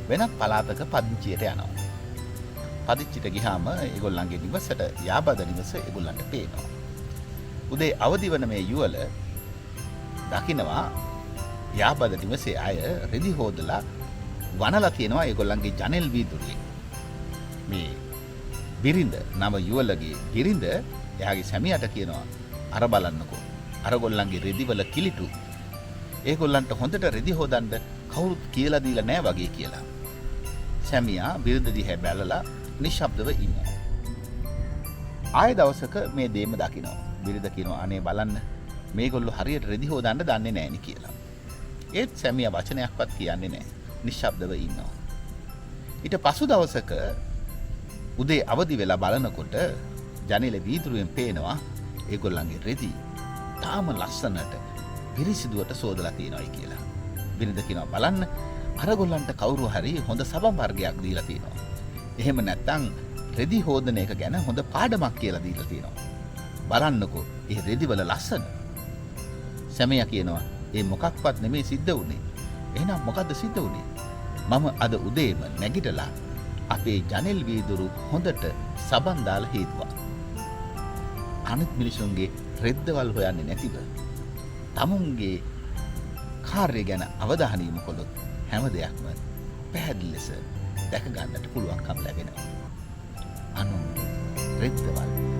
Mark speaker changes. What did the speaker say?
Speaker 1: වෙනත් පළාතක පදිංචියට යනවා. පදිංචිට ගියාම ඒගොල්ලන්ගේ නිවසට යාබද නිවස ඒගොල්ලන්ට පේනවා. උදේ අවදි වන මේ යුවළ දකිනවා යාබද නිවසේ අය රෙදි හොදලා වනලා තියෙනවා ඒගොල්ලන්ගේ ජනෙල් වීදුරුවේ. මේ බිරිඳ නම යුවළගේ බිරිඳ එයාගේ සැමියාට කියනවා අර බලන්නකෝ අරගොල්ලන්ගේ රෙදිවල කිලිටු ඒගොල්ලන්ට හොඳට රෙදි හොදන්න කවුරුත් කියලා දීලා නැහැ වගේ කියලා. සැමියා බිරිඳ දිහා බැලලා නිශ්ශබ්දව ඉන්නවා. ආය දවසක මේ දේම දකිනවා. බිරිඳ කියනවා අනේ බලන්න මේගොල්ලෝ හරියට රෙදි හොදන්න දන්නේ නැහැ නේ කියලා. ඒත් සැමියා වචනයක්වත් කියන්නේ නැහැ. නිශ්ශබ්දව ඉන්නවා. ඊට පසු දවසක උදේ අවදි වෙලා බලනකොට ජනේලෙ වීදුරුවෙන් පේනවා ඒගොල්ලන්ගේ රෙදි තාම ලස්සනට පිරිසිදුවට සෝදලා තියෙනවායි කියලා. බිරිඳ කියනවා බලන්න අරගොල්ලන්ට කවුරු හරි හොඳ සබම් වර්ගයක් දීලා තියෙනවා. එහෙම නැත්නම් රෙදි හොදන එක ගැන හොඳ පාඩමක් කියලා දීලා තියෙනවා. බලන්නකෝ ඒ රෙදිවල ලස්සන. සැමියා කියනවා ඒ මොකක්වත් නෙමෙයි සිද්ධ වුනේ. එහෙනම් මොකද්ද සිද්ධ වුනේ? මම අද උදේම නැගිටලා අපේ ජනෙල් වීදුරු හොඳට සබන් දාලා හේතුවා. අනිත් මිනිසුන්ගේ රෙද්දවල් හොයන්නේ නැතිව තමුන්ගේ කාර්ය ගැන අවධානය යොමු කළොත් හැම දෙයක්ම පැහැදිලි ලෙස දැක ගන්නට පුළුවන්කම ලැබෙනවා. අනුන්ගේ රෙද්දවල්